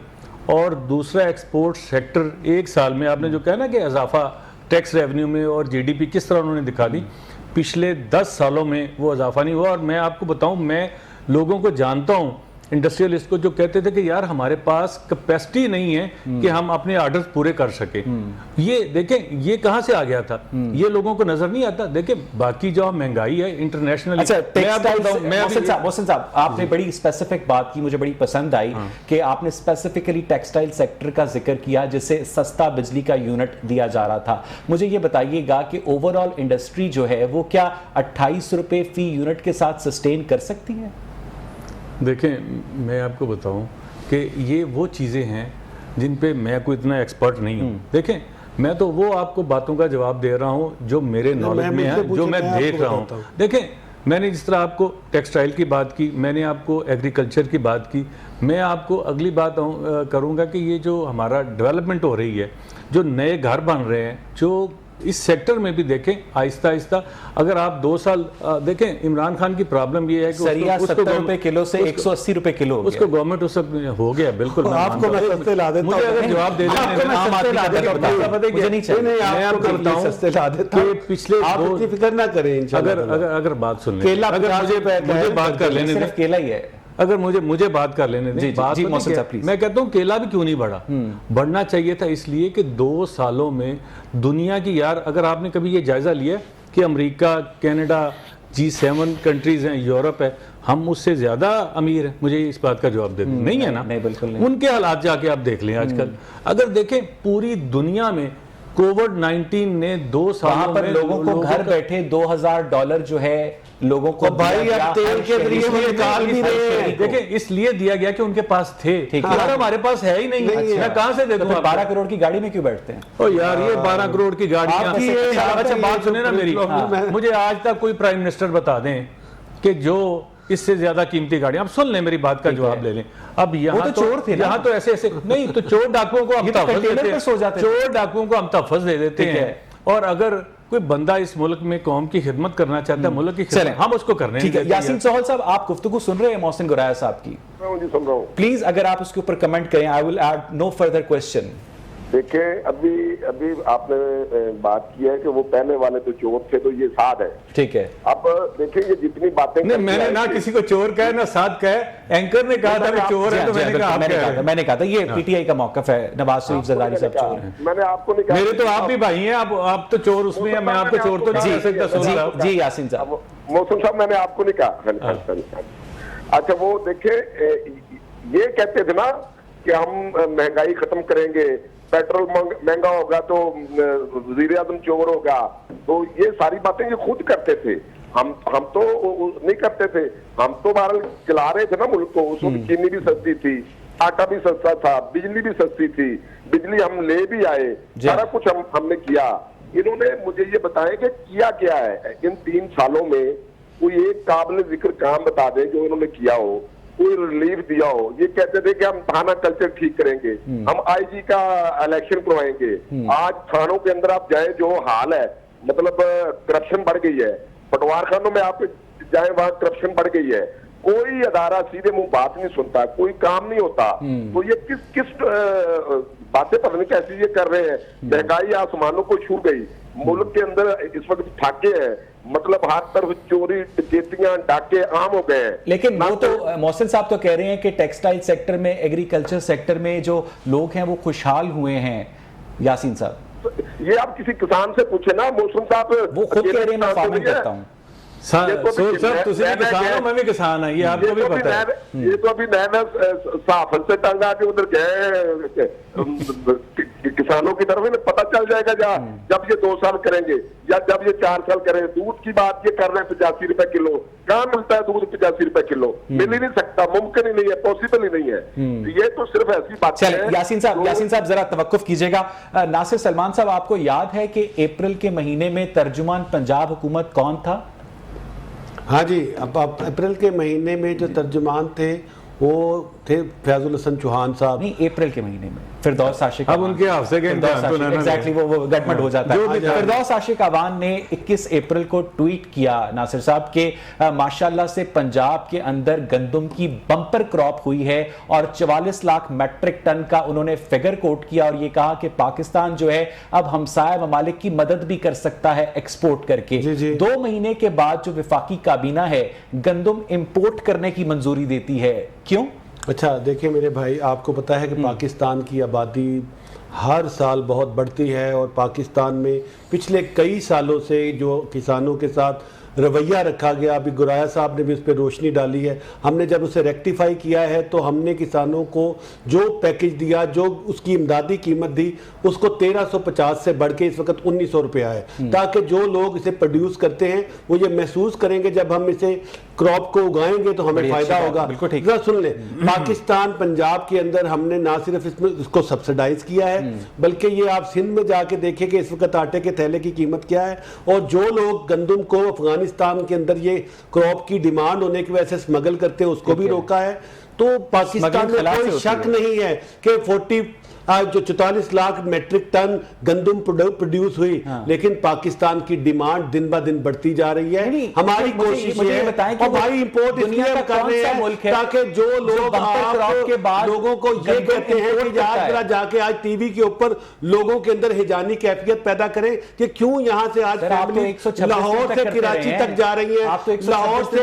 और दूसरा एक्सपोर्ट सेक्टर एक साल में, आपने जो कहा ना कि इजाफा टैक्स रेवेन्यू में और जीडीपी किस तरह उन्होंने दिखा दी, पिछले 10 सालों में वो इजाफा नहीं हुआ। और मैं आपको बताऊं, मैं लोगों को जानता हूं, इंडस्ट्रियलिस्ट को, जो कहते थे कि यार हमारे पास कैपेसिटी नहीं है कि हम अपने ऑर्डर्स पूरे कर सके। ये देखें, ये कहां से आ गया था, ये लोगों को नजर नहीं आता। देखें, बाकी जो महंगाई है इंटरनेशनल। अच्छा, मोहसिन साहब, आपने बड़ी स्पेसिफिक बात की, मुझे बड़ी पसंद आई कि आपने स्पेसिफिकली टेक्सटाइल सेक्टर का जिक्र किया जिसे सस्ता बिजली का यूनिट दिया जा रहा था। मुझे ये बताइएगा कि ओवरऑल इंडस्ट्री जो है वो क्या 28 रुपए फी यूनिट के साथ सस्टेन कर सकती है? देखें, मैं आपको बताऊं कि ये वो चीज़ें हैं जिन पे मैं कोई इतना एक्सपर्ट नहीं हूं। देखें, मैं तो वो आपको बातों का जवाब दे रहा हूं जो मेरे नॉलेज में है, जो मैं देख रहा हूं। देखें, मैंने जिस तरह आपको टेक्सटाइल की बात की, मैंने आपको एग्रीकल्चर की बात की, मैं आपको अगली बात करूंगा कि ये जो हमारा डेवलपमेंट हो रही है, जो नए घर बन रहे हैं, जो इस सेक्टर में भी देखें आहिस्ता आहिस्ता, अगर आप 2 साल देखें, इमरान खान की प्रॉब्लम ये है कि सरिया 70 रुपए किलो से 180 रुपए किलो हो गया। उसको गवर्नमेंट उस हो गया, बिल्कुल। आपको मैं सस्ते ला देता हूं। मुझे अगर जवाब दे दें, मुझे नहीं चाहिए, मैं आपको सस्ते ला देता हूं। पिछले आप इतनी फिक्र ना करें इंशाल्लाह। अगर बात सुन लें, केला अगर 50 रुपए का मुझे है, बात कर लेने सिर्फ दें, केला ही है। अगर मुझे बात कर लेने दें, बात जी, पता मौसम क्या? साहब, प्लीज। मैं कहता हूं केला भी क्यों नहीं बढ़ा? बढ़ना चाहिए था, इसलिए कि 2 सालों में दुनिया की, यार अगर आपने कभी ये जायजा लिया कि अमेरिका, कनाडा, G7 कंट्रीज हैं, यूरोप है, हम उससे ज्यादा अमीर हैं? मुझे इस बात का जवाब दे दें। नहीं है ना? नहीं, बिल्कुल नहीं। उनके हालात जाके आप देख लें आजकल। अगर देखें पूरी दुनिया में कोविड-19 ने 2 सालों पर में लोगों को घर बैठे $2000 जो है लोगों को भाई अब तेल के जरिए वो निकाल भी रहे हैं। देखिए इसलिए दिया गया कि उनके पास थे, यार हमारे पास है ही नहीं, मैं कहां से दे दूं? 12 करोड़ की गाड़ी में क्यों बैठते हैं? ओ यार ये 12 करोड़ की गाड़ियां, अच्छा बात सुने ना मेरी, मुझे आज तक कोई प्राइम मिनिस्टर बता दें कि जो इससे ज्यादा कीमती गाड़ियां, आप सुन लें मेरी बात का जवाब ले लें। अब यहाँ तो चोर थे, यहाँ तो ऐसे ऐसे नहीं, तो चोर डाकुओं को हम तहफ़्फ़ुज़ देते हैं, चोर डाकुओं को हम तहफ़्फ़ुज़ दे देते हैं। और अगर कोई बंदा इस मुल्क में कौम की खिदमत करना चाहता है, मुल्क की खिदमत, हम उसको करने नहीं देते। यासीन सोहल साहब, आप गुफ्तगू सुन रहे हैं मोहसिन गुराया साहब की? सुन रहा हूँ। प्लीज अगर आप उसके ऊपर कमेंट करें, I will add no further question. देखिए अभी आपने बात की है कि वो पहले वाले तो चोर थे, तो ये साध है। ठीक है। अब देखिए ये जितनी बातें नहीं, मैंने ना किसी को चोर कहा ना साध कहा, एंकर ने कहा था कि चोर है, तो मैंने कहा था ये पीटीआई का मौकफ है, नवाज शरीफ जरदारी साहब चोर हैं। मैंने आपको नहीं कहा, मेरे तो आप भी भाई हैं, आप तो चोर उसमें हैं, मैं आपको चोर तो नहीं कह सकता। जी यासीन साहब। मौसम साहब मैंने आपको नहीं कहा। अच्छा वो देखे ये कहते थे ना कि हम महंगाई खत्म करेंगे, पेट्रोल महंगा होगा तो वज़ीर आज़म चोर होगा, तो ये सारी बातें ये खुद करते थे। हम तो नहीं करते थे, हम तो बहरहाल चला रहे थे ना मुल्क को। उस वक्त चीनी भी सस्ती थी, आटा भी सस्ता था, बिजली भी सस्ती थी, बिजली हम ले भी आए, सारा कुछ हमने किया। इन्होंने मुझे ये बताया कि किया क्या है इन 3 सालों में, कोई एक काबिल जिक्र काम बता दे जो इन्होंने किया हो, कोई रिलीफ दिया हो। ये कहते थे कि हम थाना कल्चर ठीक करेंगे, हम आईजी का इलेक्शन करवाएंगे। आज थानों के अंदर आप जाए जो हाल है, मतलब करप्शन बढ़ गई है। पटवार खानों में आप जाए वहां करप्शन बढ़ गई है। कोई अदारा सीधे मुंह बात नहीं सुनता, कोई काम नहीं होता। तो ये किस बातें पता नहीं कैसी ये कर रहे हैं। महंगाई आसमानों को छू गई, मुल्क के अंदर इस वक्त ठाके हैं, मतलब हर तरफ चोरी, डकैतियां, डाके आम हो गए हैं। लेकिन वो तो मोहसिन साहब तो कह रहे हैं कि टेक्सटाइल सेक्टर में, एग्रीकल्चर सेक्टर में जो लोग हैं वो खुशहाल हुए हैं। यासीन साहब, ये आप किसी किसान से पूछे ना, मौसम साहब वो खुद कह रहे हैं मैं फार्मिंग करता हूँ। मैं भी किसान है, ये आपको भी पता है। ये तो अभी नया साफल से टंगा के उधर गए किसानों की तरफ में पता चल जाएगा जब ये 2 साल करेंगे या जब ये 4 साल करेंगे। दूध की बात ये कर रहे हैं 85 रुपए किलो, कहाँ मिलता है दूध 85 रुपए किलो? मिल ही नहीं सकता, मुमकिन ही नहीं है, पॉसिबल ही नहीं है। तो ये तो सिर्फ ऐसी बात है। यासीन साहब जरा तवक्कुफ कीजिएगा। नासिर सलमान साहब, आपको याद है कि अप्रैल के महीने में तर्जुमान पंजाब हुकूमत कौन था? हाँ जी, अब अप्रैल के महीने में जो तर्जुमान थे वो थे फैजुल हसन चौहान साहब। नहीं, अप्रैल के महीने में फिरदौस आशिक, अब उनके हादसे के एग्जैक्टली वो गटमट हो जाता है। फिरदौस आशिक अवान ने 21 अप्रैल को ट्वीट किया नासिर साहब के माशाल्लाह से पंजाब के अंदर गंदम की बम्पर क्रॉप हुई है और 44 लाख मैट्रिक टन का उन्होंने फिगर कोट किया और ये कहा कि पाकिस्तान जो है अब हमसाया ममालिक की मदद भी कर सकता है एक्सपोर्ट करके। 2 महीने के बाद जो विफाकी काबीना है गंदम इंपोर्ट करने की मंजूरी देती है, क्यों? अच्छा देखिए मेरे भाई, आपको पता है कि पाकिस्तान की आबादी हर साल बहुत बढ़ती है और पाकिस्तान में पिछले कई सालों से जो किसानों के साथ रवैया रखा गया, अभी गुराया साहब ने भी उस पर रोशनी डाली है। हमने जब उसे रेक्टिफाई किया है तो हमने किसानों को जो पैकेज दिया, जो उसकी इमदादी कीमत दी, उसको 1350 से बढ़ के इस वक्त 1900 रुपया है, ताकि जो लोग इसे प्रोड्यूस करते हैं वो ये महसूस करेंगे जब हम इसे क्रॉप को उगाएंगे तो हमें फायदा होगा। जरा सुन ले, पाकिस्तान पंजाब के अंदर हमने ना सिर्फ इसको सब्सिडाइज किया है, बल्कि ये आप सिंध में जाके देखें कि इस वक्त आटे के थैले की कीमत क्या है। और जो लोग गंदम को अफगानिस्तान के अंदर ये क्रॉप की डिमांड होने की वजह से स्मगल करते हैं उसको भी रोका है। तो पाकिस्तान में कोई शक नहीं है कि जो 44 लाख मेट्रिक टन गंदम प्रोड्यूस हुई, लेकिन पाकिस्तान की डिमांड दिन ब दिन बढ़ती जा रही है। हमारी कोशिश ये है कि भाई इंपोर्ट इसलिए हम कर रहे हैं ताकि जो लोग लोगों को ये कहते हैं कि जरा जाके आज टीवी के ऊपर लोगों के अंदर हिजानी कैफियत पैदा करें कि क्यों यहां से आज फैमिली लाहौर से कराची तक जा रही है, लाहौर से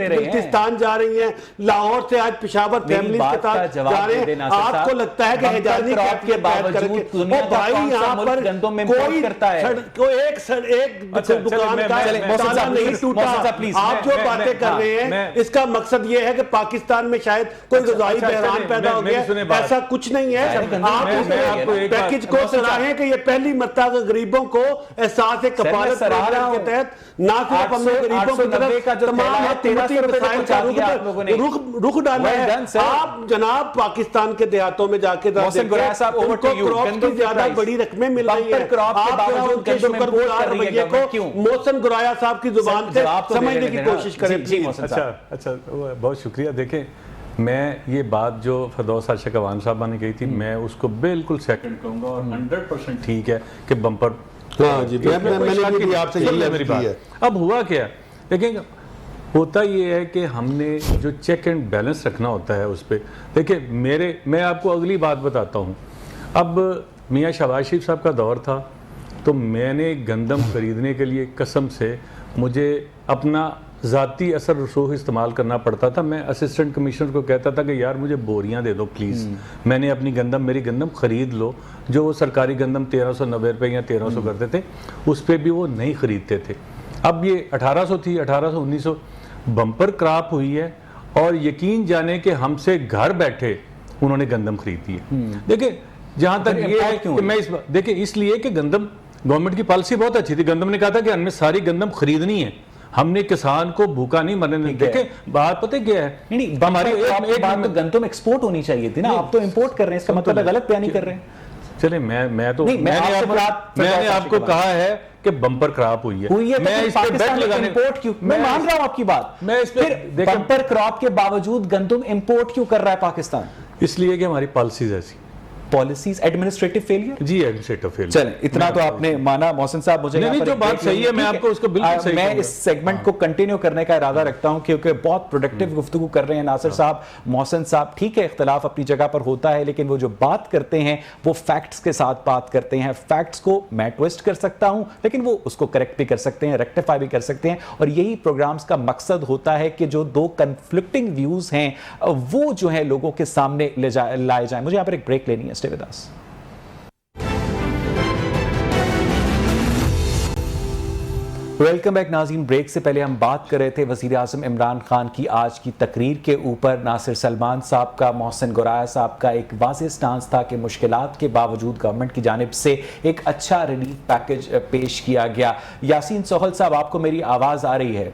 बल्तिस्तान जा रही है, लाहौर से आज पेशावर फैमिली के साथ जा रहे हैं। आपको लगता है कि हिजानी के बावजूद भाई यहाँ पर कोई एक दुकान का ताला नहीं टूटा। आप जो बातें कर रहे हैं इसका मकसद ये है कि पाकिस्तान में शायद कोई ग़िज़ाई बहरान पैदा हो गया, ऐसा कुछ नहीं है। आप पैकेज को सराहें कि ये पहली मर्तबा गरीबों को एहसास कफालत प्रोग्राम के तहत ना सिर्फ हमने गरीबों की तरफ तमाम हुकूमती वसाइल का रुख डाला है। आप जनाब पाकिस्तान के देहातों में जाके उनको क्रॉप की ज्यादा बड़ी रकमें मिल रही है। आप उनके शुक्रगुजार रवैये को मोहसिन गुराया साहब की जुबान से समझने की कोशिश करें। अच्छा, बहुत शुक्रिया। देखें, मैं ये बात जो फरदौस आशिक अवान साहबा ने कही थी, मैं उसको बिल्कुल सेकंड कहूँगा और 100% ठीक है कि बम्पर। हाँ जी, मैंने भी आपसे यही मेरी बात है। अब हुआ क्या, देखें, होता ये है कि हमने जो चेक एंड बैलेंस रखना होता है उस पर। देखिए, मैं आपको अगली बात बताता हूँ। अब मियाँ शहबाज शरीफ साहब का दौर था तो मैंने गंदम खरीदने के लिए कसम से मुझे अपना ज़ाती असर रसूख इस्तेमाल करना पड़ता था। मैं असिस्टेंट कमिश्नर को कहता था कि यार मुझे बोरियां दे दो प्लीज़, मैंने अपनी मेरी गंदम ख़रीद लो। जो वो सरकारी गंदम 1390 रुपये या 1300 करते थे, उस पर भी वो नहीं ख़रीदते थे। अब ये 1800 थी, 1800 1900 बम्पर क्रॉप हुई है और यकीन जाने कि हमसे घर बैठे उन्होंने गंदम खरीदी है। देखिए, जहां तक ये है कि मैं देखिए इसलिए कि गंदम गवर्नमेंट की पॉलिसी बहुत अच्छी थी। गंदम ने कहा था कि हमने सारी गंदम खरीदनी है, हमने किसान को भूखा नहीं मरने देना। देखिए, बात पता क्या है, नहीं हमारी एक बात तो गंदम एक्सपोर्ट होनी चाहिए थी ना, आप तो इंपोर्ट कर रहे हैं, इसका मतलब गलत बयानी कर रहे हैं। चले, मैंने आपको कहा है कि बम्पर क्रॉप हुई है, मैं इस पे बेट लगाने इंपोर्ट क्यों, मैं मान रहा हूं आपकी बात, मैं इस पे बम्पर क्रॉप के बावजूद गंदम इंपोर्ट क्यों कर रहा है पाकिस्तान? इसलिए कि हमारी पॉलिसीज ऐसी, पॉलिसीज एडमिनिस्ट्रेटिव फेलियर। जी, एडमिनिस्ट्रेटिव फेलियर। चलें, इतना तो आपने माना मोहसिन साहब। मुझे नहीं, जो बात सही है मैं आपको उसको बिल्कुल सही मैं इस सेगमेंट को कंटिन्यू करने का इरादा रखता हूं क्योंकि बहुत प्रोडक्टिव गुफ्तगू कर रहे हैं नासिर साहब, मोहसिन साहब। ठीक है, इख्तिलाफ अपनी जगह पर होता है, लेकिन वो जो बात करते हैं वो फैक्ट्स के साथ बात करते हैं। फैक्ट्स को मैं ट्विस्ट कर सकता हूं, लेकिन वो उसको करेक्ट भी कर सकते हैं, रेक्टिफाई भी कर सकते हैं। और यही प्रोग्राम्स का मकसद होता है कि जो दो कंफ्लिक्टिंग व्यूज हैं वो जो है लोगों के सामने लाए जाए। मुझे यहाँ पर एक ब्रेक लेनी है, stay with us. Welcome back नाज़रीन। ब्रेक से पहले हम बात कर रहे थे वज़ीर आज़म इमरान खान की आज की तकरीर के ऊपर। नासिर सलमान साहब का, मोहसिन गुराया साहब का एक वाज़ेह स्टांस था कि मुश्किलात के बावजूद गवर्नमेंट की जानिब से एक अच्छा रिलीफ पैकेज पेश किया गया। यासीन सोहल साहब, आपको मेरी आवाज़ आ रही है?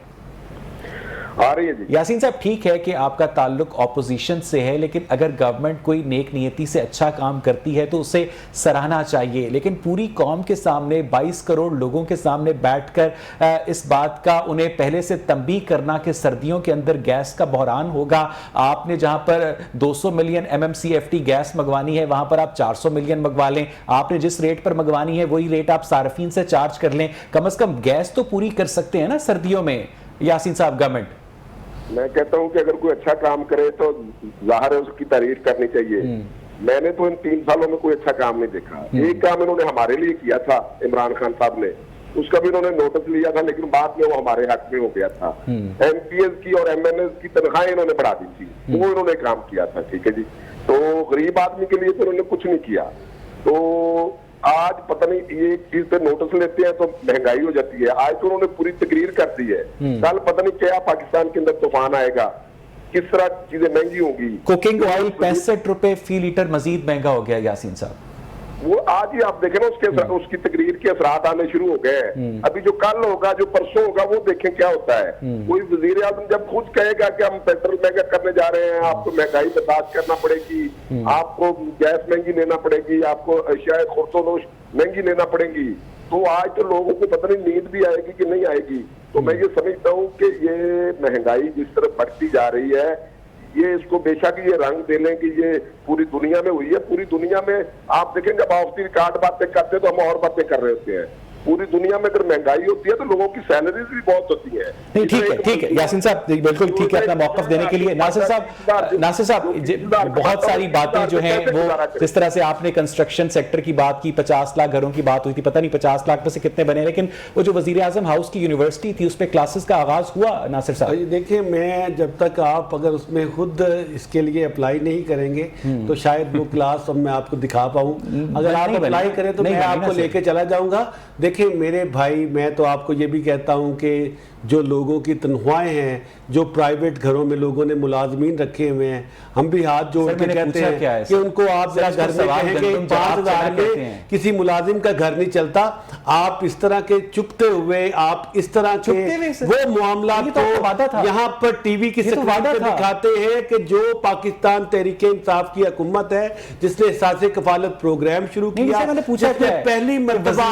आ रही है जी। यासीन साहब, ठीक है कि आपका ताल्लुक ऑपोजिशन से है, लेकिन अगर गवर्नमेंट कोई नेक नियति से अच्छा काम करती है तो उसे सराहना चाहिए। लेकिन पूरी कौम के सामने, 22 करोड़ लोगों के सामने बैठकर इस बात का उन्हें पहले से तंबीह करना कि सर्दियों के अंदर गैस का बहरान होगा, आपने जहां पर 200 मिलियन MMCFT गैस मंगवानी है वहां पर आप 400 मिलियन मंगवा लें, आपने जिस रेट पर मंगवानी है वही रेट आप सार्फिन से चार्ज कर लें, कम से कम गैस तो पूरी कर सकते हैं ना सर्दियों में। यासीन साहब, गवर्नमेंट, मैं कहता हूं कि अगर कोई अच्छा काम करे तो जाहिर है उसकी तारीफ करनी चाहिए। मैंने तो इन 3 सालों में कोई अच्छा काम नहीं देखा। एक काम इन्होंने हमारे लिए किया था, इमरान खान साहब ने, उसका भी इन्होंने नोटिस लिया था, लेकिन बाद में वो हमारे हक में हो गया था। MPS की और MNS की तनख्वाहें इन्होंने बढ़ा दी थी, वो इन्होंने काम किया था। ठीक है जी, तो गरीब आदमी के लिए तो इन्होंने कुछ नहीं किया। तो आज पता नहीं ये चीज पे नोटिस लेते हैं तो महंगाई हो जाती है। आज तो उन्होंने पूरी तकरीर कर दी है, कल पता नहीं क्या पाकिस्तान के अंदर तूफान आएगा, किस तरह चीजें महंगी होंगी। कुकिंग ऑयल 65 रुपए फी लीटर मजीद महंगा हो गया। यासीन साहब, वो आज ही आप देखें ना, उसकी तकरीर के असरात आने शुरू हो गए हैं। अभी जो कल होगा, जो परसों होगा, वो देखें क्या होता है। कोई वजीर आज़म जब खुद कहेगा कि हम पेट्रोल महंगा करने जा रहे हैं, आपको महंगाई बर्दाश्त करना पड़ेगी, आपको गैस महंगी लेना पड़ेगी, आपको अशियाए खुर्दोनोश महंगी लेना पड़ेगी, तो आज तो लोगों को पता नहीं नींद भी आएगी कि नहीं आएगी। तो मैं ये समझता हूँ कि ये महंगाई जिस तरह बढ़ती जा रही है, ये इसको बेशक ये रंग दे लें कि ये पूरी दुनिया में हुई है। पूरी दुनिया में आप देखें, जब ऑफ द रिकॉर्ड बातें करते हैं तो हम और बातें कर रहे होते हैं। पूरी दुनिया में अगर महंगाई होती है तो लोगों की सैलरीज भी बहुत होती है। नहीं, ठीक है यासीन साहब, बिल्कुल ठीक है अपना मौकफ देने के लिए। नासिर साहब बहुत सारी बातें जो हैं वो, जिस तरह से आपने कंस्ट्रक्शन सेक्टर की बात की, 50 लाख घरों की बात हुई थी, पता नहीं 50 लाख में से कितने बने, लेकिन वो जो वजीर आजम हाउस की यूनिवर्सिटी थी उस पर क्लासेस का आगाज हुआ नासिर साहब? देखिए, मैं जब तक आप अगर उसमें खुद इसके लिए अप्लाई नहीं करेंगे तो शायद वो क्लास अब मैं आपको दिखा पाऊँ। अगर आप अप्लाई करें तो मैं आपको लेके चला जाऊंगा। देखिए मेरे भाई, मैं तो आपको ये भी कहता हूं कि जो लोगों की तनख्वाहें हैं, जो प्राइवेट घरों में लोगों ने मुलाजमीन रखे हुए हैं, हम भी हाथ जोड़ के कहते हैं कि उनको आप जरा घर में कहें कि 5,000 में किसी मुलाजिम का घर नहीं चलता। आप इस तरह के चुपते हुए, आप इस तरह के वो मामला तो यहाँ पर टीवी की स्क्रीन पर दिखाते हैं कि जो पाकिस्तान तहरीक इंसाफ की हुकूमत है, जिसने एहसास कफालत प्रोग्राम शुरू किया, पहली मर्तबा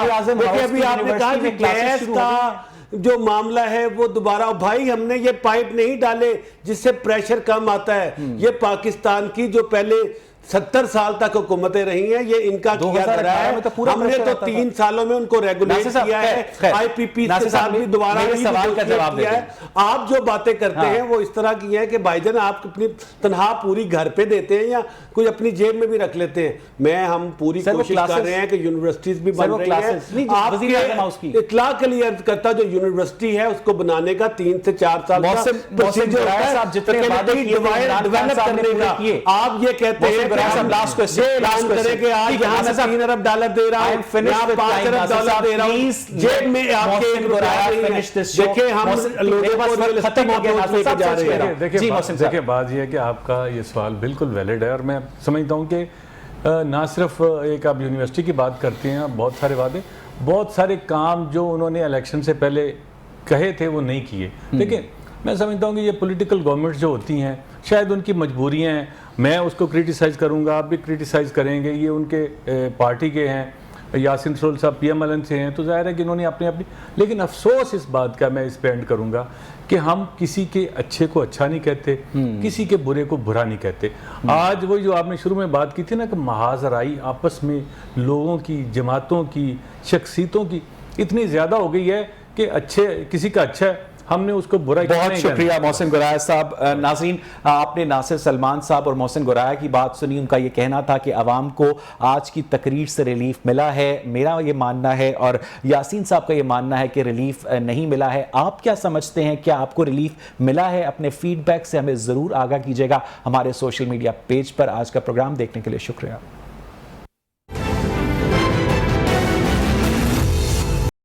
अभी आपने कहा कि गैस का जो मामला है वो दोबारा, भाई हमने ये पाइप नहीं डाले जिससे प्रेशर कम आता है। ये पाकिस्तान की जो पहले 70 साल तक हुकूमतें रही हैं, ये इनका किया जा रहा है। हमने तो 3 सालों में उनको रेगुलेट किया है, आईपीपी के साथ भी दोबारा सवाल का जवाब दिया है। आप जो बातें करते हैं वो इस तरह की है कि भाईजान आप अपनी तनख्वाह पूरी घर पे देते हैं या कोई अपनी जेब में भी रख लेते हैं। हम पूरी कोशिश कर रहे हैं कि यूनिवर्सिटीज भी बन रही है। आपके इत्तला के लिए अर्ज करता, जो यूनिवर्सिटी है उसको बनाने का 3 से 4 साल का प्रोसीजर होता है डेवलप करने का। आप ये कहते हैं लास्ट क्वेश्चन करेंगे, आज यहाँ से $3 अरब दे रहा है, $5 अरब दे रहा हूँ, जेब में आपके देखिए हम लोगों खत्म हो गया। देखिए बात यह है कि आपका ये सवाल बिल्कुल वैलिड है और मैं समझता हूँ कि ना सिर्फ एक आप यूनिवर्सिटी की बात करते हैं, बहुत सारे वादे, बहुत सारे काम जो उन्होंने इलेक्शन से पहले कहे थे वो नहीं किए। देखिए मैं समझता हूँ कि ये पॉलिटिकल गवर्नमेंट जो होती हैं, शायद उनकी मजबूरियाँ हैं, मैं उसको क्रिटिसाइज़ करूँगा, आप भी क्रिटिसाइज़ करेंगे, ये उनके पार्टी के हैं, यासीन सरोल साहब PMLN से हैं, तो जाहिर है कि इन्होंने अपनी लेकिन अफसोस इस बात का मैं इस पे एंड करूँगा कि हम किसी के अच्छे को अच्छा नहीं कहते, किसी के बुरे को बुरा नहीं कहते। आज वही जो आपने शुरू में बात की थी ना कि महाजराई आपस में लोगों की, जमातों की, शख्सियतों की इतनी ज़्यादा हो गई है कि अच्छे किसी का अच्छा है, हमने उसको बुरा। बहुत शुक्रिया मोहसिन गुराया साहब। नाज़रीन, आपने नासिर सलमान साहब और मोहसिन गुराया की बात सुनी। उनका ये कहना था कि आवाम को आज की तकरीर से रिलीफ मिला है, मेरा ये मानना है, और यासीन साहब का ये मानना है कि रिलीफ नहीं मिला है। आप क्या समझते हैं, क्या आपको रिलीफ मिला है? अपने फीडबैक से हमें ज़रूर आगाह कीजिएगा हमारे सोशल मीडिया पेज पर। आज का प्रोग्राम देखने के लिए शुक्रिया।